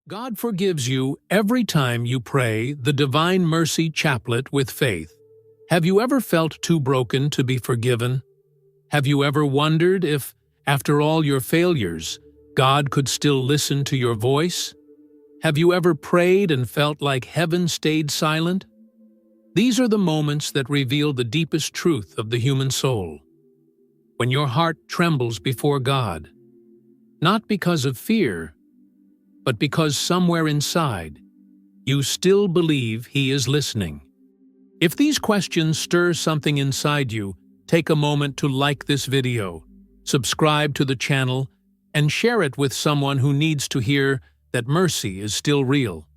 God forgives you every time you pray the Divine Mercy Chaplet with faith. Have you ever felt too broken to be forgiven? Have you ever wondered if, after all your failures, God could still listen to your voice? Have you ever prayed and felt like heaven stayed silent? These are the moments that reveal the deepest truth of the human soul. When your heart trembles before God, not because of fear, but because somewhere inside, you still believe He is listening. If these questions stir something inside you, take a moment to like this video, subscribe to the channel, and share it with someone who needs to hear that mercy is still real.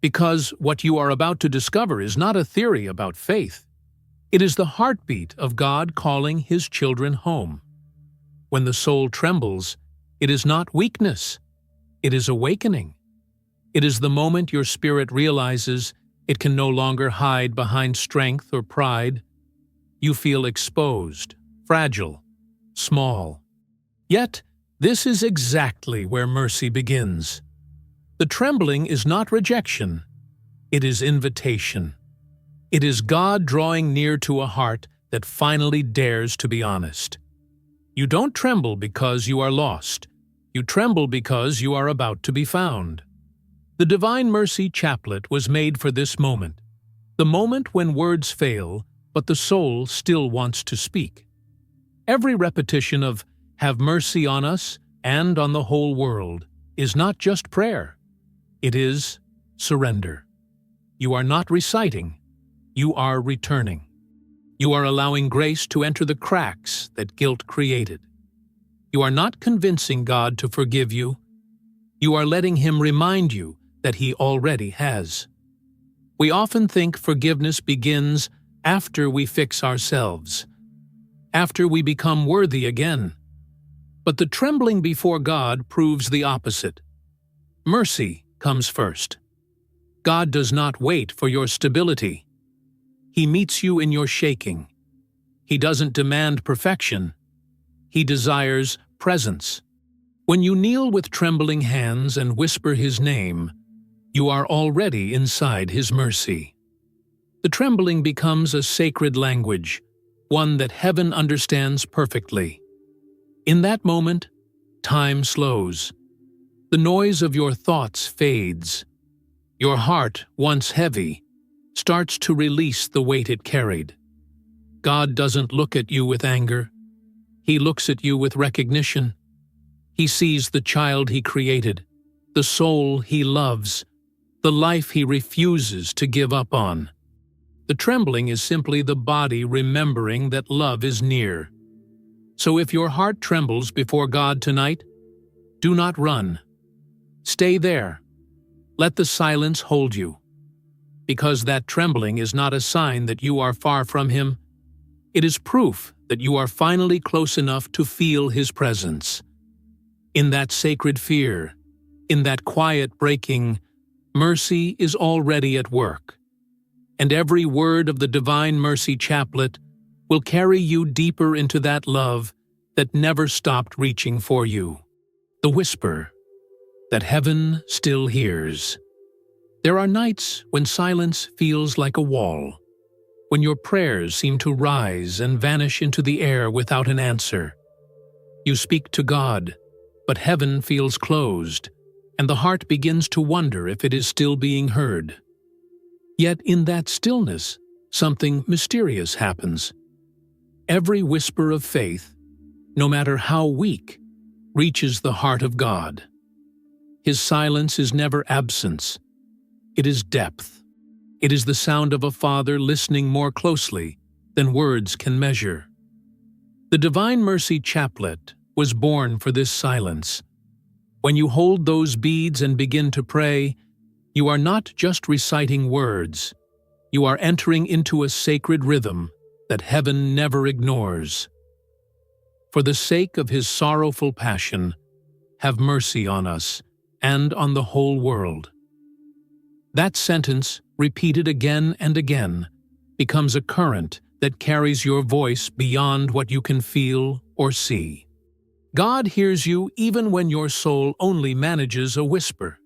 Because what you are about to discover is not a theory about faith. It is the heartbeat of God calling His children home. When the soul trembles, it is not weakness. It is awakening. It is the moment your spirit realizes it can no longer hide behind strength or pride. You feel exposed, fragile, small. Yet, this is exactly where mercy begins. The trembling is not rejection. It is invitation. It is God drawing near to a heart that finally dares to be honest. You don't tremble because you are lost. You tremble because you are about to be found. The Divine Mercy Chaplet was made for this moment, the moment when words fail, but the soul still wants to speak. Every repetition of "Have mercy on us and on the whole world" is not just prayer. It is surrender. You are not reciting. You are returning. You are allowing grace to enter the cracks that guilt created. You are not convincing God to forgive you. You are letting Him remind you that He already has. We often think forgiveness begins after we fix ourselves, after we become worthy again. But the trembling before God proves the opposite. Mercy comes first. God does not wait for your stability. He meets you in your shaking. He doesn't demand perfection. He desires presence. When you kneel with trembling hands and whisper His name, you are already inside His mercy. The trembling becomes a sacred language, one that heaven understands perfectly. In that moment, time slows. The noise of your thoughts fades. Your heart, once heavy, starts to release the weight it carried. God doesn't look at you with anger. He looks at you with recognition. He sees the child He created, the soul He loves, the life He refuses to give up on. The trembling is simply the body remembering that love is near. So if your heart trembles before God tonight, do not run. Stay there. Let the silence hold you. Because that trembling is not a sign that you are far from Him. It is proof that you are finally close enough to feel His presence. In that sacred fear, in that quiet breaking, mercy is already at work. And every word of the Divine Mercy Chaplet will carry you deeper into that love that never stopped reaching for you. The whisper that heaven still hears. There are nights when silence feels like a wall, when your prayers seem to rise and vanish into the air without an answer. You speak to God, but heaven feels closed, and the heart begins to wonder if it is still being heard. Yet in that stillness, something mysterious happens. Every whisper of faith, no matter how weak, reaches the heart of God. His silence is never absence. It is depth. It is the sound of a father listening more closely than words can measure. The Divine Mercy Chaplet was born for this silence. When you hold those beads and begin to pray, you are not just reciting words. You are entering into a sacred rhythm that heaven never ignores. For the sake of His sorrowful passion, have mercy on us and on the whole world. That sentence, repeated again and again, becomes a current that carries your voice beyond what you can feel or see. God hears you even when your soul only manages a whisper.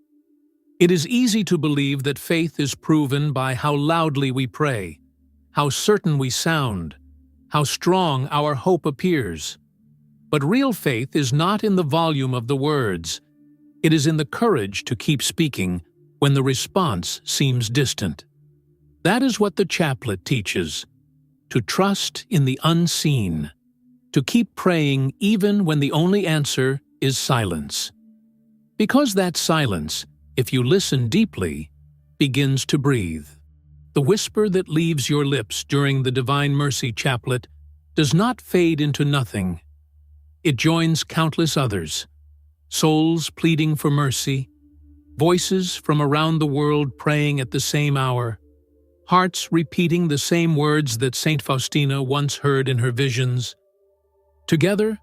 It is easy to believe that faith is proven by how loudly we pray, how certain we sound, how strong our hope appears. But real faith is not in the volume of the words. It is in the courage to keep speaking when the response seems distant. That is what the chaplet teaches: to trust in the unseen, to keep praying even when the only answer is silence. Because that silence, if you listen deeply, begins to breathe. The whisper that leaves your lips during the Divine Mercy Chaplet does not fade into nothing. It joins countless others, souls pleading for mercy, voices from around the world praying at the same hour, hearts repeating the same words that Saint Faustina once heard in her visions. Together,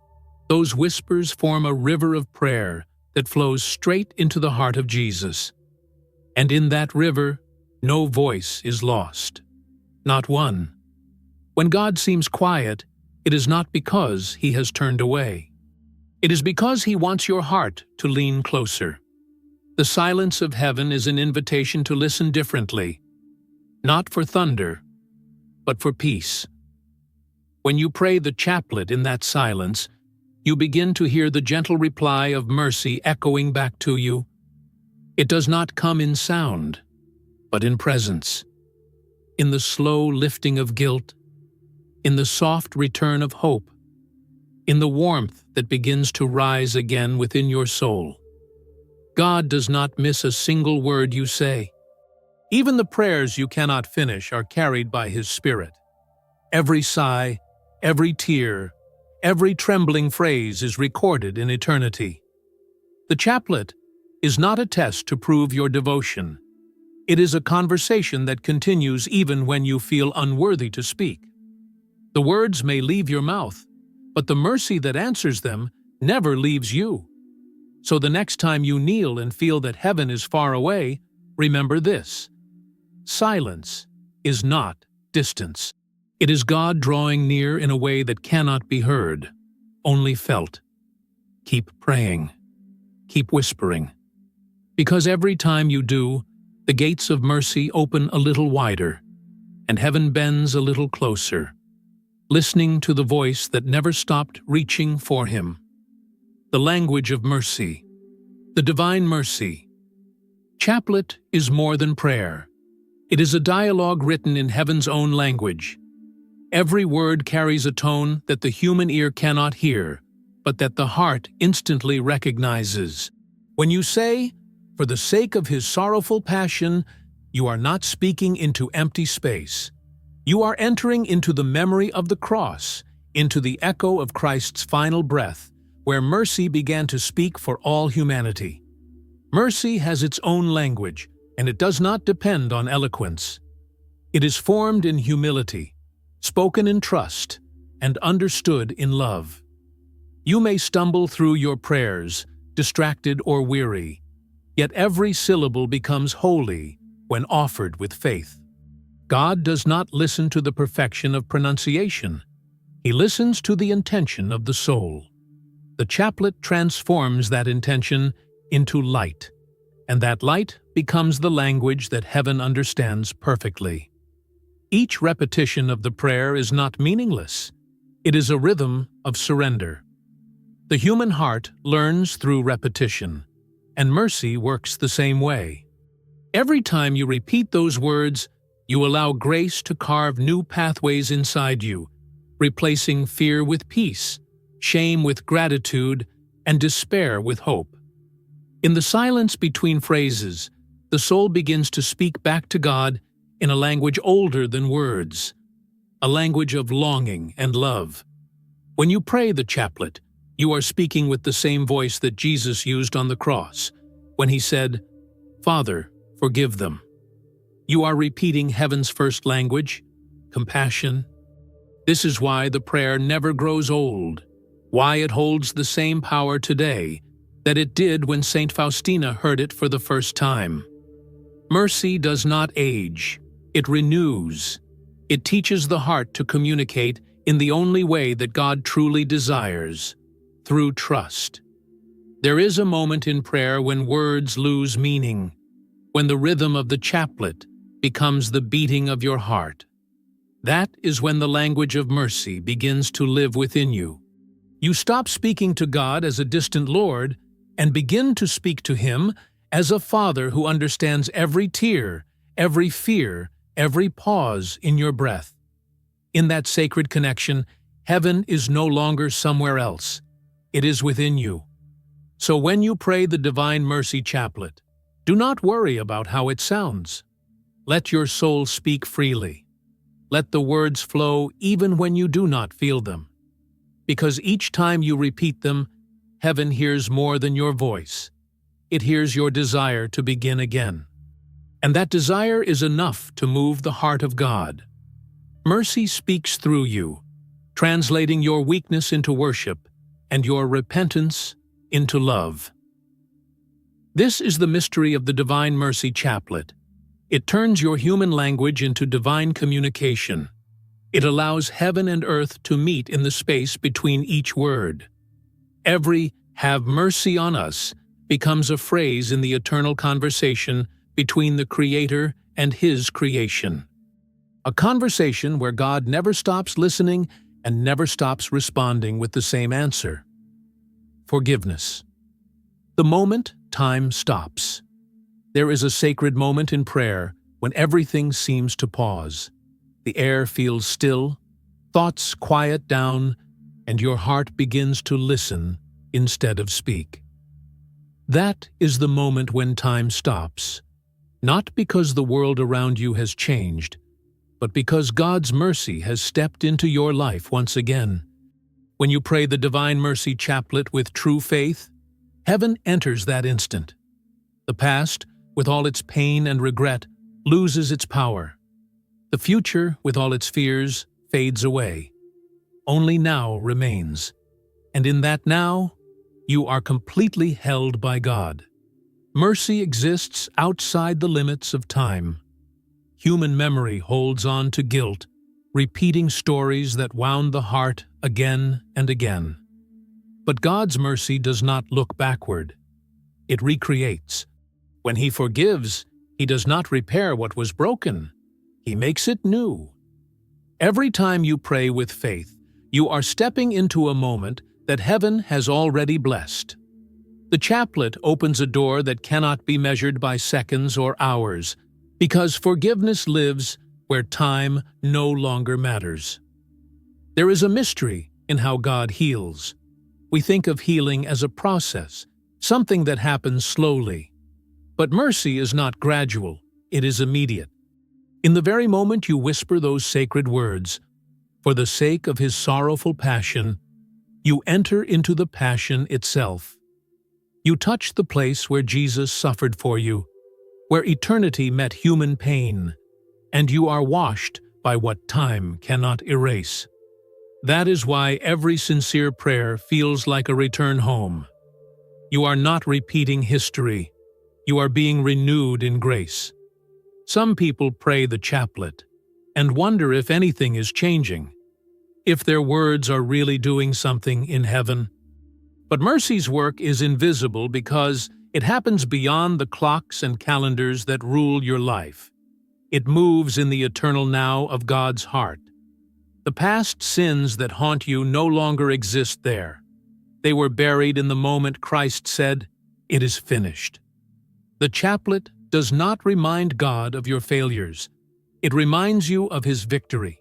those whispers form a river of prayer that flows straight into the heart of Jesus. And in that river, no voice is lost. Not one. When God seems quiet, it is not because He has turned away. It is because He wants your heart to lean closer. The silence of heaven is an invitation to listen differently, not for thunder, but for peace. When you pray the chaplet in that silence, you begin to hear the gentle reply of mercy echoing back to you. It does not come in sound, but in presence, in the slow lifting of guilt, in the soft return of hope, in the warmth that begins to rise again within your soul. God does not miss a single word you say. Even the prayers you cannot finish are carried by His Spirit. Every sigh, every tear, every trembling phrase is recorded in eternity. The chaplet is not a test to prove your devotion. It is a conversation that continues even when you feel unworthy to speak. The words may leave your mouth, but the mercy that answers them never leaves you. So the next time you kneel and feel that heaven is far away, remember this: silence is not distance. It is God drawing near in a way that cannot be heard, only felt. Keep praying. Keep whispering. Because every time you do, the gates of mercy open a little wider, and heaven bends a little closer, listening to the voice that never stopped reaching for Him. The language of mercy, the Divine Mercy Chaplet is more than prayer. It is a dialogue written in heaven's own language. Every word carries a tone that the human ear cannot hear, but that the heart instantly recognizes. When you say, "For the sake of His sorrowful passion," you are not speaking into empty space. You are entering into the memory of the cross, into the echo of Christ's final breath, where mercy began to speak for all humanity. Mercy has its own language, and it does not depend on eloquence. It is formed in humility, spoken in trust, and understood in love. You may stumble through your prayers, distracted or weary, yet every syllable becomes holy when offered with faith. God does not listen to the perfection of pronunciation. He listens to the intention of the soul. The chaplet transforms that intention into light, and that light becomes the language that heaven understands perfectly. Each repetition of the prayer is not meaningless. It is a rhythm of surrender. The human heart learns through repetition, and mercy works the same way. Every time you repeat those words, you allow grace to carve new pathways inside you, replacing fear with peace, shame with gratitude, and despair with hope. In the silence between phrases, the soul begins to speak back to God in a language older than words, a language of longing and love. When you pray the chaplet, you are speaking with the same voice that Jesus used on the cross, when He said, "Father, forgive them." You are repeating heaven's first language, compassion. This is why the prayer never grows old, why it holds the same power today that it did when Saint Faustina heard it for the first time. Mercy does not age, it renews. It teaches the heart to communicate in the only way that God truly desires, through trust. There is a moment in prayer when words lose meaning, when the rhythm of the chaplet becomes the beating of your heart. That is when the language of mercy begins to live within you. You stop speaking to God as a distant Lord and begin to speak to Him as a Father who understands every tear, every fear, every pause in your breath. In that sacred connection, heaven is no longer somewhere else. It is within you. So when you pray the Divine Mercy Chaplet, do not worry about how it sounds. Let your soul speak freely. Let the words flow even when you do not feel them. Because each time you repeat them, heaven hears more than your voice. It hears your desire to begin again. And that desire is enough to move the heart of God. Mercy speaks through you, translating your weakness into worship and your repentance into love. This is the mystery of the Divine Mercy Chaplet. It turns your human language into divine communication. It allows heaven and earth to meet in the space between each word. Every "have mercy on us" becomes a phrase in the eternal conversation between the Creator and His creation. A conversation where God never stops listening and never stops responding with the same answer. Forgiveness. The moment time stops. There is a sacred moment in prayer when everything seems to pause. The air feels still, thoughts quiet down, and your heart begins to listen instead of speak. That is the moment when time stops, not because the world around you has changed, but because God's mercy has stepped into your life once again. When you pray the Divine Mercy Chaplet with true faith, heaven enters that instant. The past, with all its pain and regret, loses its power. The future, with all its fears, fades away. Only now remains. And in that now, you are completely held by God. Mercy exists outside the limits of time. Human memory holds on to guilt, repeating stories that wound the heart again and again. But God's mercy does not look backward. It recreates. When He forgives, He does not repair what was broken. He makes it new. Every time you pray with faith, you are stepping into a moment that heaven has already blessed. The chaplet opens a door that cannot be measured by seconds or hours, because forgiveness lives where time no longer matters. There is a mystery in how God heals. We think of healing as a process, something that happens slowly. But mercy is not gradual, it is immediate. In the very moment you whisper those sacred words, "For the sake of His sorrowful passion," you enter into the passion itself. You touch the place where Jesus suffered for you, where eternity met human pain, and you are washed by what time cannot erase. That is why every sincere prayer feels like a return home. You are not repeating history. You are being renewed in grace. Some people pray the chaplet and wonder if anything is changing, if their words are really doing something in heaven. But mercy's work is invisible because it happens beyond the clocks and calendars that rule your life. It moves in the eternal now of God's heart. The past sins that haunt you no longer exist there. They were buried in the moment Christ said, "It is finished." The chaplet does not remind God of your failures. It reminds you of His victory.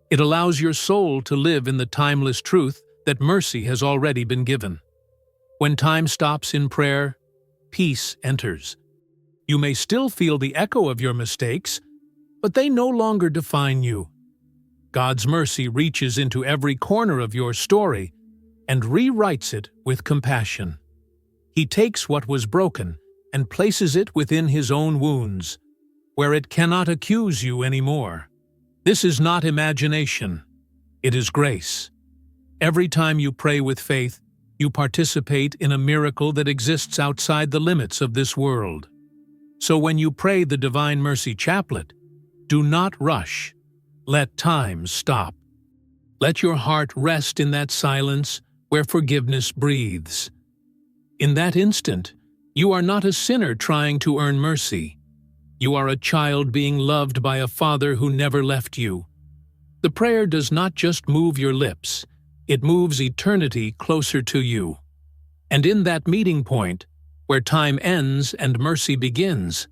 It allows your soul to live in the timeless truth that mercy has already been given. When time stops in prayer, peace enters. You may still feel the echo of your mistakes, but they no longer define you. God's mercy reaches into every corner of your story and rewrites it with compassion. He takes what was broken and places it within His own wounds, where it cannot accuse you anymore. This is not imagination. It is grace. Every time you pray with faith, you participate in a miracle that exists outside the limits of this world. So when you pray the Divine Mercy Chaplet, do not rush. Let time stop. Let your heart rest in that silence where forgiveness breathes. In that instant, you are not a sinner trying to earn mercy. You are a child being loved by a Father who never left you. The prayer does not just move your lips, it moves eternity closer to you. And in that meeting point, where time ends and mercy begins,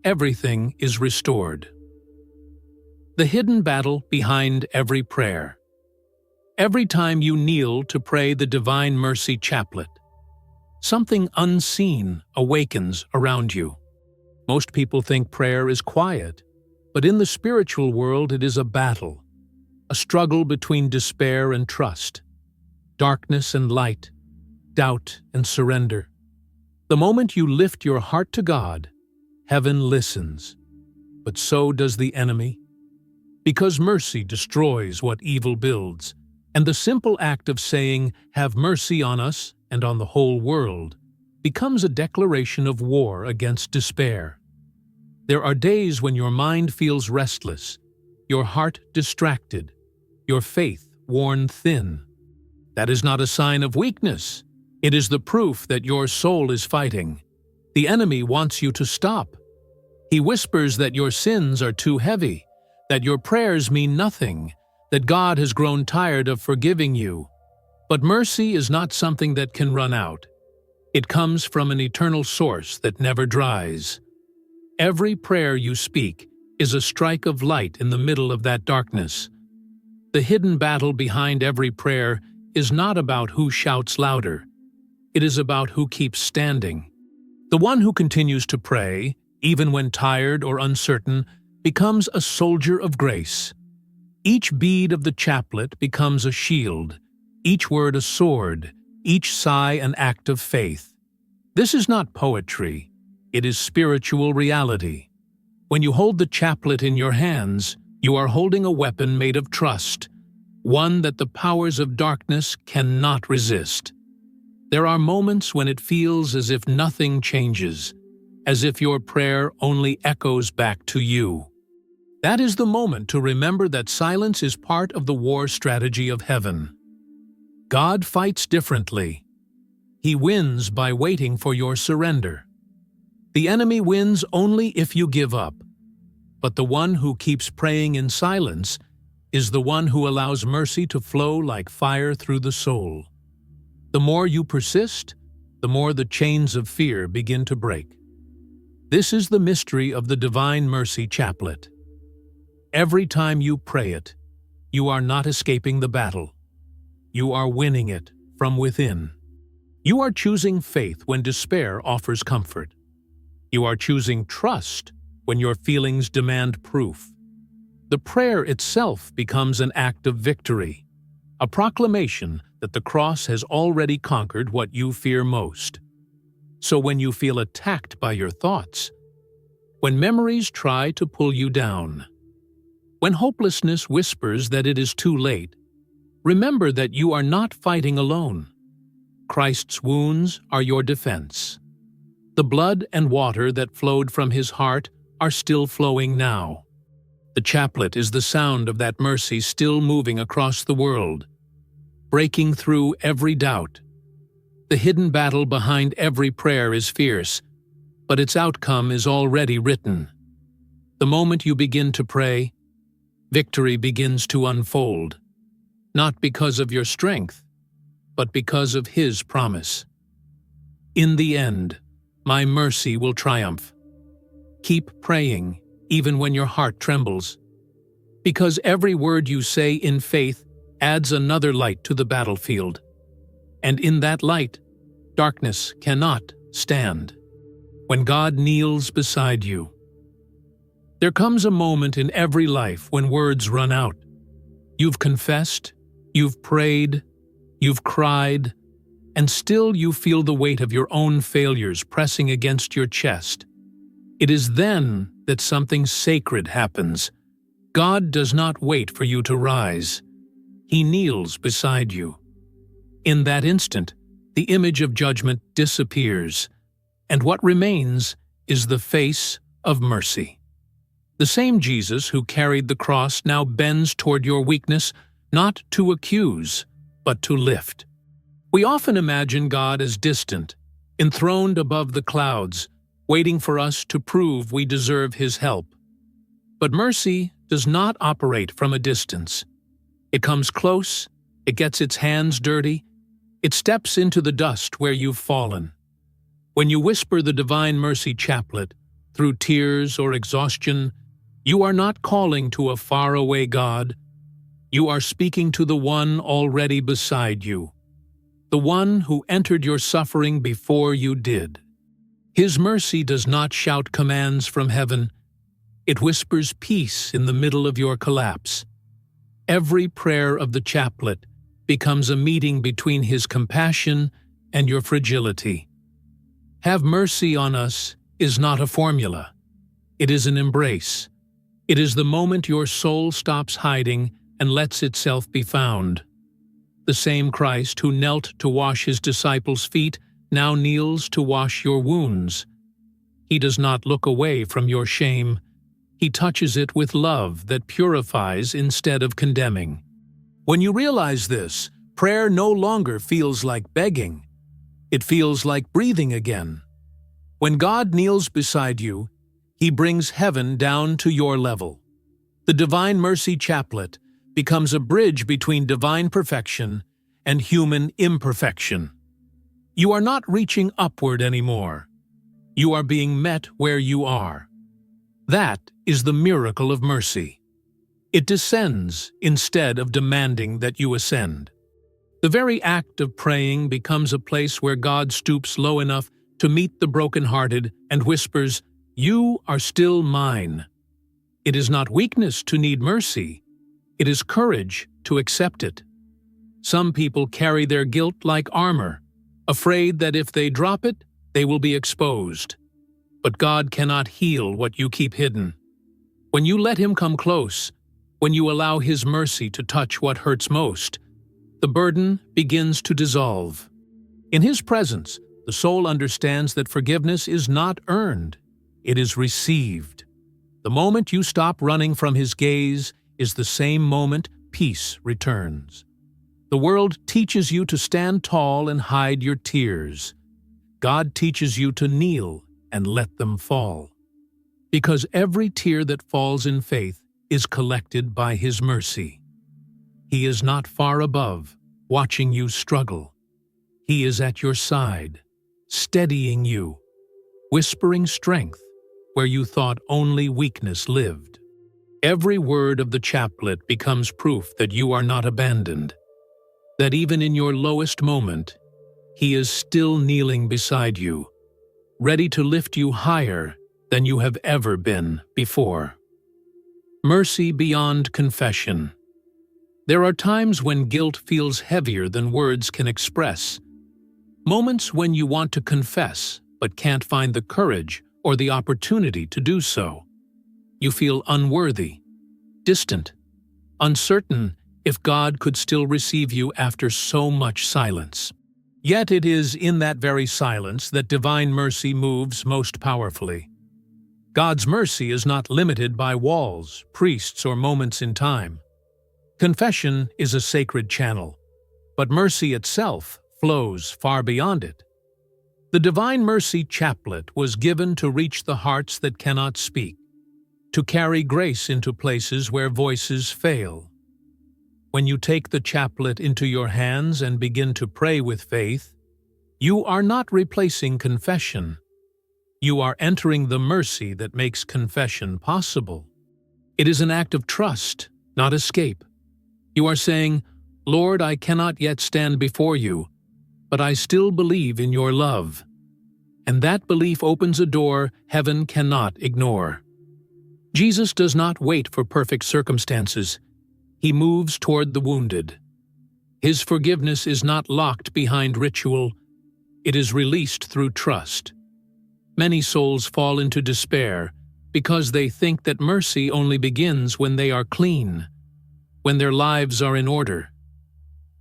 everything is restored. The hidden battle behind every prayer. Every time you kneel to pray the Divine Mercy Chaplet, something unseen awakens around you. Most people think prayer is quiet, but in the spiritual world it is a battle, a struggle between despair and trust, darkness and light, doubt and surrender. The moment you lift your heart to God, heaven listens, but so does the enemy. Because mercy destroys what evil builds, and the simple act of saying, "Have mercy on us and on the whole world," becomes a declaration of war against despair. There are days when your mind feels restless, your heart distracted, your faith worn thin. That is not a sign of weakness. It is the proof that your soul is fighting. The enemy wants you to stop. He whispers that your sins are too heavy, that your prayers mean nothing, that God has grown tired of forgiving you. But mercy is not something that can run out. It comes from an eternal source that never dries. Every prayer you speak is a strike of light in the middle of that darkness. The hidden battle behind every prayer is not about who shouts louder. It is about who keeps standing. The one who continues to pray, even when tired or uncertain, becomes a soldier of grace. Each bead of the chaplet becomes a shield, each word a sword, each sigh an act of faith. This is not poetry, it is spiritual reality. When you hold the chaplet in your hands, you are holding a weapon made of trust, one that the powers of darkness cannot resist. There are moments when it feels as if nothing changes, as if your prayer only echoes back to you. That is the moment to remember that silence is part of the war strategy of heaven. God fights differently. He wins by waiting for your surrender. The enemy wins only if you give up. But the one who keeps praying in silence is the one who allows mercy to flow like fire through the soul. The more you persist, the more the chains of fear begin to break. This is the mystery of the Divine Mercy Chaplet. Every time you pray it, you are not escaping the battle. You are winning it from within. You are choosing faith when despair offers comfort. You are choosing trust when your feelings demand proof. The prayer itself becomes an act of victory, a proclamation that the cross has already conquered what you fear most. So when you feel attacked by your thoughts, when memories try to pull you down, when hopelessness whispers that it is too late, remember that you are not fighting alone. Christ's wounds are your defense. The blood and water that flowed from his heart are still flowing now. The chaplet is the sound of that mercy still moving across the world, breaking through every doubt. The hidden battle behind every prayer is fierce, but its outcome is already written. The moment you begin to pray, victory begins to unfold, not because of your strength, but because of his promise. In the end, my mercy will triumph. Keep praying, even when your heart trembles, because every word you say in faith adds another light to the battlefield. And in that light, darkness cannot stand. When God kneels beside you, there comes a moment in every life when words run out. You've confessed, you've prayed, you've cried, and still you feel the weight of your own failures pressing against your chest. It is then that something sacred happens. God does not wait for you to rise. He kneels beside you. In that instant, the image of judgment disappears, and what remains is the face of mercy. The same Jesus who carried the cross now bends toward your weakness, not to accuse, but to lift. We often imagine God as distant, enthroned above the clouds, waiting for us to prove we deserve His help. But mercy does not operate from a distance. It comes close, it gets its hands dirty, it steps into the dust where you've fallen. When you whisper the Divine Mercy Chaplet, through tears or exhaustion, you are not calling to a faraway God. You are speaking to the one already beside you, the one who entered your suffering before you did. His mercy does not shout commands from heaven. It whispers peace in the middle of your collapse. Every prayer of the chaplet becomes a meeting between His compassion and your fragility. Have mercy on us is not a formula. It is an embrace. It is the moment your soul stops hiding and lets itself be found. The same Christ who knelt to wash His disciples' feet now kneels to wash your wounds. He does not look away from your shame. He touches it with love that purifies instead of condemning. When you realize this, prayer no longer feels like begging. It feels like breathing again. When God kneels beside you, He brings heaven down to your level. The Divine Mercy Chaplet becomes a bridge between divine perfection and human imperfection. You are not reaching upward anymore. You are being met where you are. That is the miracle of mercy. It descends instead of demanding that you ascend. The very act of praying becomes a place where God stoops low enough to meet the brokenhearted and whispers, "You are still mine." It is not weakness to need mercy. It is courage to accept it. Some people carry their guilt like armor, afraid that if they drop it, they will be exposed. But God cannot heal what you keep hidden. When you let Him come close, when you allow His mercy to touch what hurts most, the burden begins to dissolve. In His presence, the soul understands that forgiveness is not earned, it is received. The moment you stop running from His gaze is the same moment peace returns. The world teaches you to stand tall and hide your tears. God teaches you to kneel and let them fall. Because every tear that falls in faith is collected by His mercy. He is not far above, watching you struggle. He is at your side, steadying you, whispering strength where you thought only weakness lived. Every word of the chaplet becomes proof that you are not abandoned, that even in your lowest moment, He is still kneeling beside you, ready to lift you higher than you have ever been before. Mercy beyond confession. There are times when guilt feels heavier than words can express. Moments when you want to confess but can't find the courage or the opportunity to do so. You feel unworthy, distant, uncertain if God could still receive you after so much silence. Yet it is in that very silence that divine mercy moves most powerfully. God's mercy is not limited by walls, priests, or moments in time. Confession is a sacred channel, but mercy itself flows far beyond it. The Divine Mercy Chaplet was given to reach the hearts that cannot speak, to carry grace into places where voices fail. When you take the chaplet into your hands and begin to pray with faith, you are not replacing confession. You are entering the mercy that makes confession possible. It is an act of trust, not escape. You are saying, "Lord, I cannot yet stand before you, but I still believe in your love." And that belief opens a door heaven cannot ignore. Jesus does not wait for perfect circumstances. He moves toward the wounded. His forgiveness is not locked behind ritual. It is released through trust. Many souls fall into despair because they think that mercy only begins when they are clean, when their lives are in order,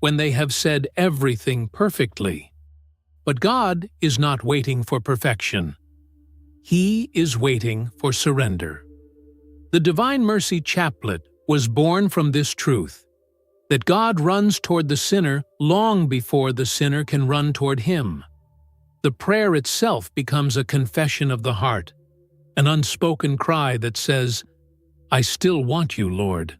when they have said everything perfectly. But God is not waiting for perfection. He is waiting for surrender. The Divine Mercy Chaplet was born from this truth, that God runs toward the sinner long before the sinner can run toward Him. The The prayer itself becomes a confession of the heart, an unspoken cry that says, "I still want you, Lord."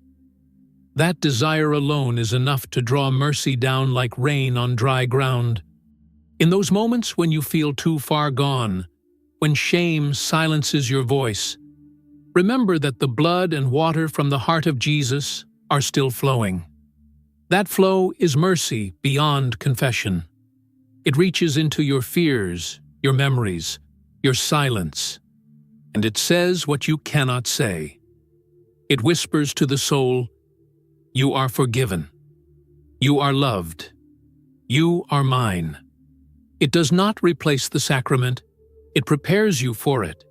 That desire alone is enough to draw mercy down like rain on dry ground. In those moments when you feel too far gone, when shame silences your voice, remember that the blood and water from the heart of Jesus are still flowing. That flow is mercy beyond confession. It reaches into your fears, your memories, your silence, and it says what you cannot say. It whispers to the soul, "You are forgiven. You are loved. You are mine." It does not replace the sacrament. It prepares you for it.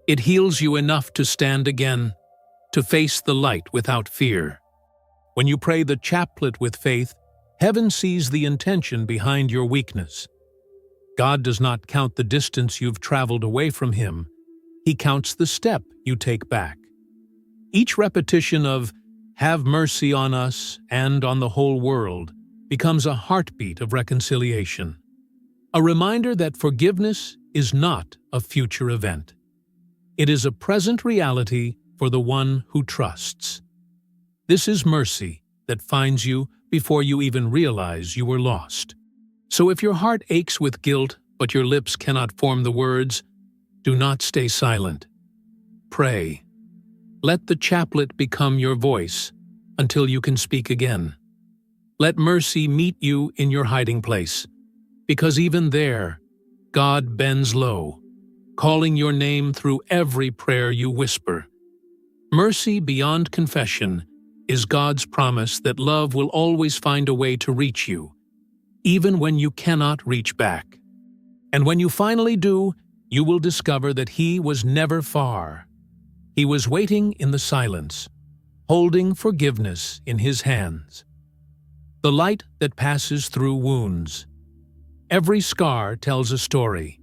It heals you enough to stand again, to face the light without fear. When you pray the chaplet with faith, heaven sees the intention behind your weakness. God does not count the distance you've traveled away from Him. He counts the step you take back. Each repetition of "Have mercy on us and on the whole world" becomes a heartbeat of reconciliation. A reminder that forgiveness is not a future event. It is a present reality for the one who trusts. This is mercy that finds you before you even realize you were lost. So if your heart aches with guilt, but your lips cannot form the words, do not stay silent. Pray. Let the chaplet become your voice until you can speak again. Let mercy meet you in your hiding place, because even there, God bends low, calling your name through every prayer you whisper. Mercy beyond confession is God's promise that love will always find a way to reach you, even when you cannot reach back. And when you finally do, you will discover that He was never far. He was waiting in the silence, holding forgiveness in His hands. The light that passes through wounds. Every scar tells a story,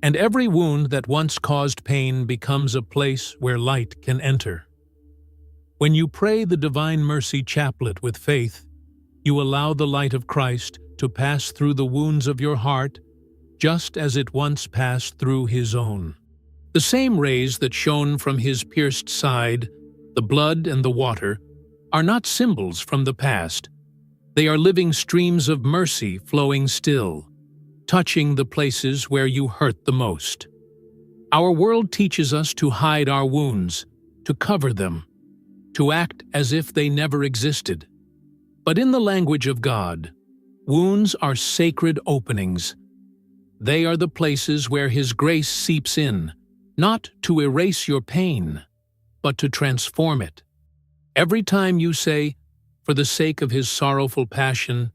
and every wound that once caused pain becomes a place where light can enter. When you pray the Divine Mercy Chaplet with faith, you allow the light of Christ to pass through the wounds of your heart, just as it once passed through His own. The same rays that shone from His pierced side, the blood and the water, are not symbols from the past. They are living streams of mercy flowing still, touching the places where you hurt the most. Our world teaches us to hide our wounds, to cover them, to act as if they never existed. But in the language of God, wounds are sacred openings. They are the places where His grace seeps in, not to erase your pain, but to transform it. Every time you say, "For the sake of His sorrowful passion,"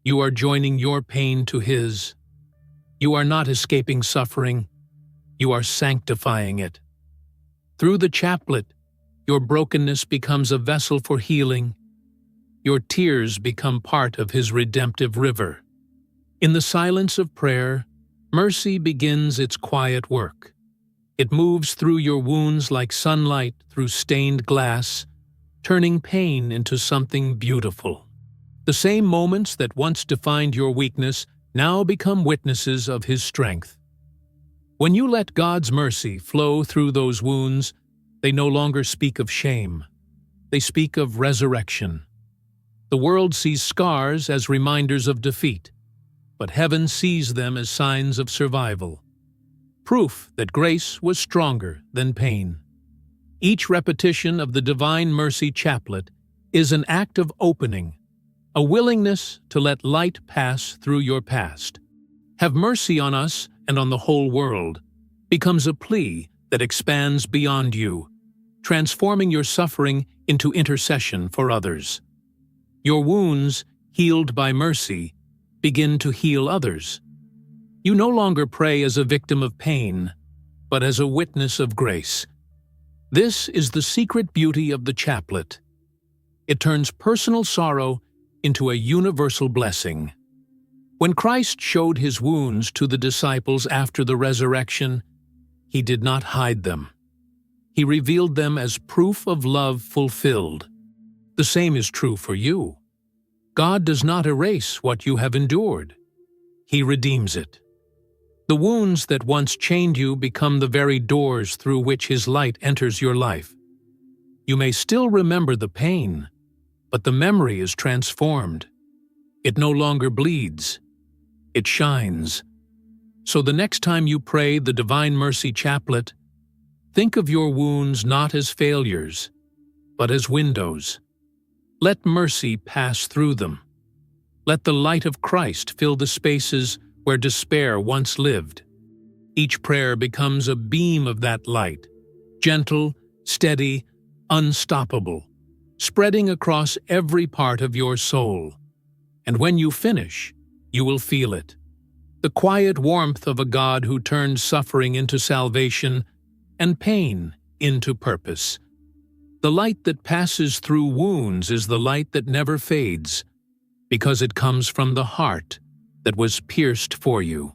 you are joining your pain to His. You are not escaping suffering, you are sanctifying it. Through the chaplet, your brokenness becomes a vessel for healing. Your tears become part of His redemptive river. In the silence of prayer, mercy begins its quiet work. It moves through your wounds like sunlight through stained glass, turning pain into something beautiful. The same moments that once defined your weakness now become witnesses of His strength. When you let God's mercy flow through those wounds, they no longer speak of shame. They speak of resurrection. The world sees scars as reminders of defeat, but heaven sees them as signs of survival. Proof that grace was stronger than pain. Each repetition of the Divine Mercy Chaplet is an act of opening, a willingness to let light pass through your past. "Have mercy on us and on the whole world" becomes a plea that expands beyond you, transforming your suffering into intercession for others. Your wounds, healed by mercy, begin to heal others. You no longer pray as a victim of pain, but as a witness of grace. This is the secret beauty of the chaplet. It turns personal sorrow into a universal blessing. When Christ showed His wounds to the disciples after the resurrection, He did not hide them. He revealed them as proof of love fulfilled. The same is true for you. God does not erase what you have endured. He redeems it. The wounds that once chained you become the very doors through which His light enters your life. You may still remember the pain, but the memory is transformed. It no longer bleeds. It shines. So the next time you pray the Divine Mercy Chaplet, think of your wounds not as failures, but as windows. Let mercy pass through them. Let the light of Christ fill the spaces where despair once lived. Each prayer becomes a beam of that light, gentle, steady, unstoppable, spreading across every part of your soul. And when you finish, you will feel it. The quiet warmth of a God who turned suffering into salvation and pain into purpose. The light that passes through wounds is the light that never fades, because it comes from the heart that was pierced for you.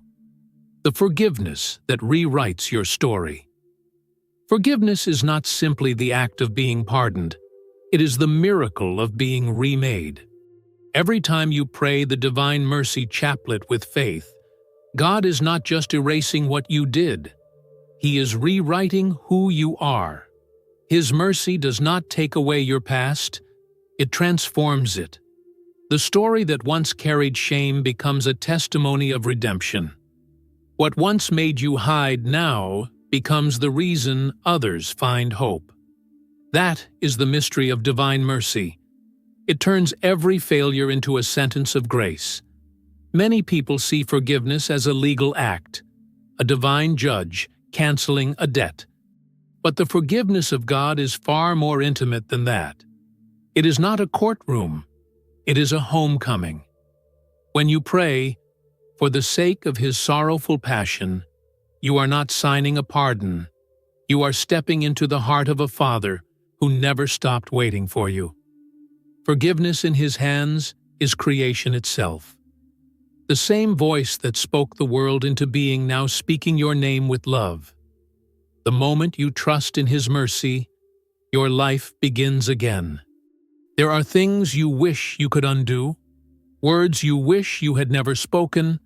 The forgiveness that rewrites your story. Forgiveness is not simply the act of being pardoned. It is the miracle of being remade. Every time you pray the Divine Mercy Chaplet with faith, God is not just erasing what you did. He is rewriting who you are. His mercy does not take away your past. It transforms it. The story that once carried shame becomes a testimony of redemption. What once made you hide now becomes the reason others find hope. That is the mystery of divine mercy. It turns every failure into a sentence of grace. Many people see forgiveness as a legal act, a divine judge canceling a debt. But the forgiveness of God is far more intimate than that. It is not a courtroom. It is a homecoming. When you pray, for the sake of His sorrowful passion, you are not signing a pardon. You are stepping into the heart of a Father who never stopped waiting for you. Forgiveness in His hands is creation itself. The same voice that spoke the world into being now speaking your name with love. The moment you trust in His mercy, your life begins again. There are things you wish you could undo, words you wish you had never spoken,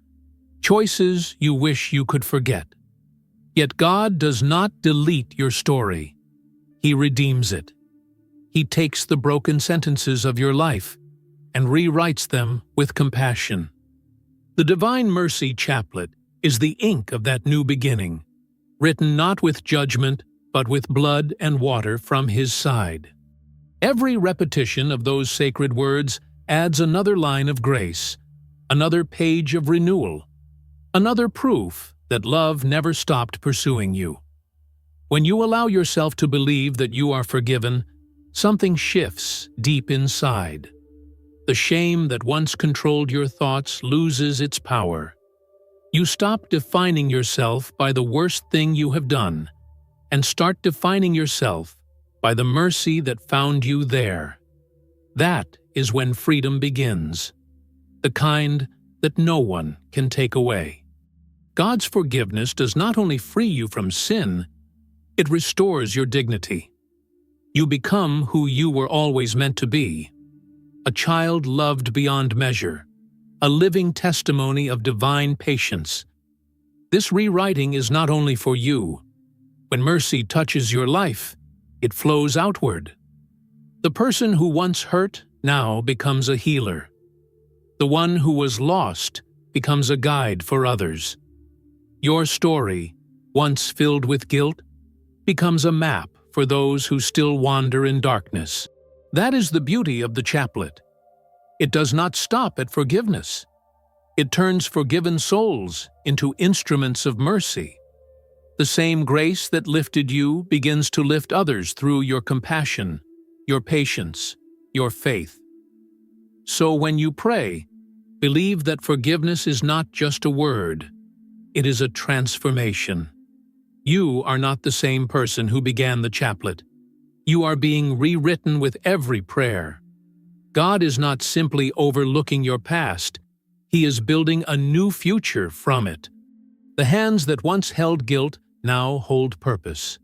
choices you wish you could forget. Yet God does not delete your story. He redeems it. He takes the broken sentences of your life and rewrites them with compassion. The Divine Mercy Chaplet is the ink of that new beginning, written not with judgment, but with blood and water from His side. Every repetition of those sacred words adds another line of grace, another page of renewal, another proof that love never stopped pursuing you. When you allow yourself to believe that you are forgiven, something shifts deep inside. The shame that once controlled your thoughts loses its power. You stop defining yourself by the worst thing you have done and start defining yourself by the mercy that found you there. That is when freedom begins, the kind that no one can take away. God's forgiveness does not only free you from sin, it restores your dignity. You become who you were always meant to be, a child loved beyond measure, a living testimony of divine patience. This rewriting is not only for you. When mercy touches your life, it flows outward. The person who once hurt now becomes a healer. The one who was lost becomes a guide for others. Your story, once filled with guilt, becomes a map for those who still wander in darkness. That is the beauty of the chaplet. It does not stop at forgiveness. It turns forgiven souls into instruments of mercy. The same grace that lifted you begins to lift others through your compassion, your patience, your faith. So when you pray, believe that forgiveness is not just a word. It is a transformation. You are not the same person who began the chaplet. You are being rewritten with every prayer. God is not simply overlooking your past. He is building a new future from it. The hands that once held guilt now hold purpose.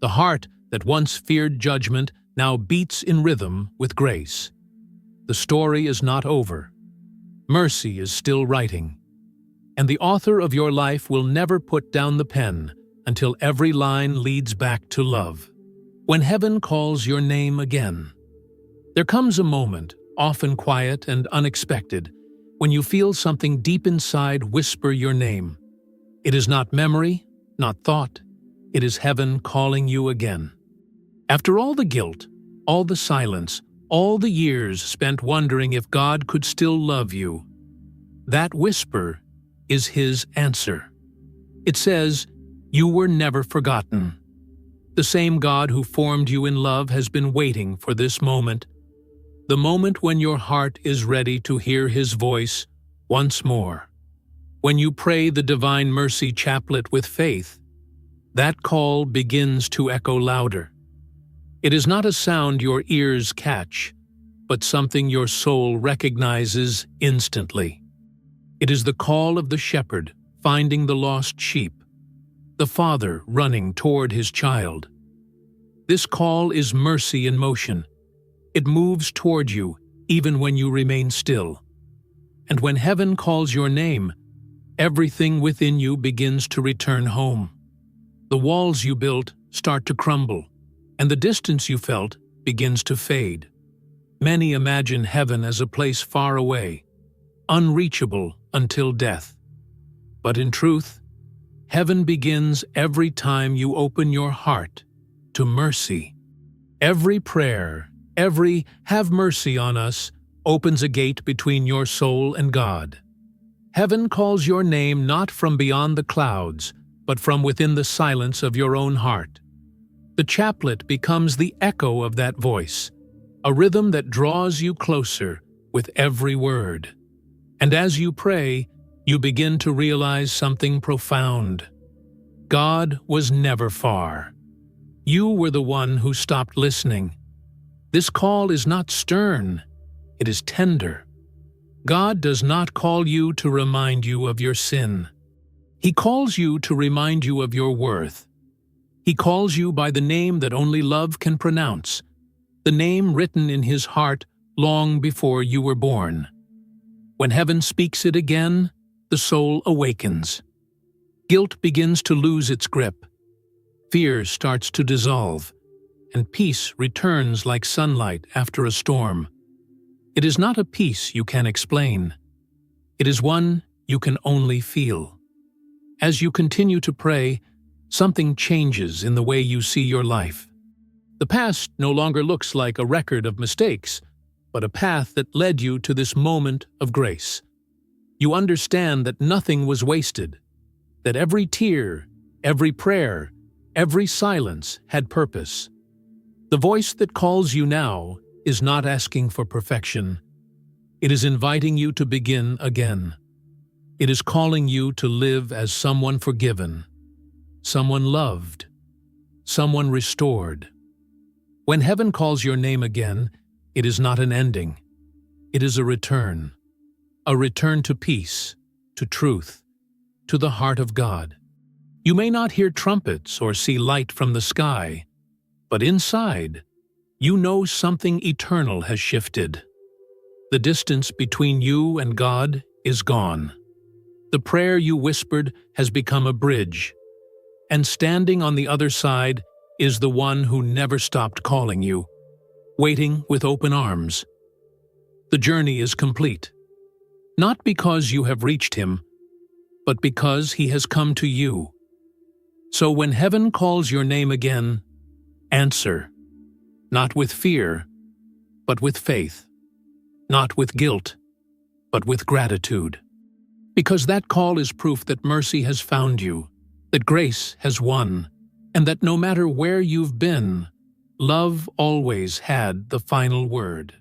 The heart that once feared judgment now beats in rhythm with grace. The story is not over. Mercy is still writing. and the author of your life will never put down the pen until every line leads back to love. When heaven calls your name again. There comes a moment, often quiet and unexpected, when you feel something deep inside whisper your name. It is not memory, not thought. It is heaven calling you again. After all the guilt, all the silence, all the years spent wondering if God could still love you, that whisper is His answer. It says, "You were never forgotten." The same God who formed you in love has been waiting for this moment, the moment when your heart is ready to hear His voice once more. When you pray the Divine Mercy Chaplet with faith, that call begins to echo louder. It is not a sound your ears catch, but something your soul recognizes instantly. It is the call of the shepherd finding the lost sheep, the father running toward his child. This call is mercy in motion. It moves toward you even when you remain still. And when heaven calls your name, everything within you begins to return home. The walls you built start to crumble, and the distance you felt begins to fade. Many imagine heaven as a place far away, unreachable until death. But in truth, heaven begins every time you open your heart to mercy. Every prayer, every "have mercy on us," opens a gate between your soul and God. Heaven calls your name not from beyond the clouds, but from within the silence of your own heart. The chaplet becomes the echo of that voice, a rhythm that draws you closer with every word. And as you pray, you begin to realize something profound. God was never far. You were the one who stopped listening. This call is not stern, it is tender. God does not call you to remind you of your sin. He calls you to remind you of your worth. He calls you by the name that only love can pronounce, the name written in His heart long before you were born. When heaven speaks it again, the soul awakens. Guilt begins to lose its grip. Fear starts to dissolve, and peace returns like sunlight after a storm. It is not a peace you can explain. It is one you can only feel. As you continue to pray, something changes in the way you see your life. The past no longer looks like a record of mistakes, but a path that led you to this moment of grace. You understand that nothing was wasted, that every tear, every prayer, every silence had purpose. The voice that calls you now is not asking for perfection. It is inviting you to begin again. It is calling you to live as someone forgiven, someone loved, someone restored. When heaven calls your name again, it is not an ending. It is a return to peace, to truth, to the heart of God. You may not hear trumpets or see light from the sky, but inside, you know something eternal has shifted. The distance between you and God is gone. The prayer you whispered has become a bridge, and standing on the other side is the one who never stopped calling you, waiting with open arms. The journey is complete, not because you have reached Him, but because He has come to you. So when heaven calls your name again, answer, not with fear, but with faith, not with guilt, but with gratitude. Because that call is proof that mercy has found you, that grace has won, and that no matter where you've been, love always had the final word.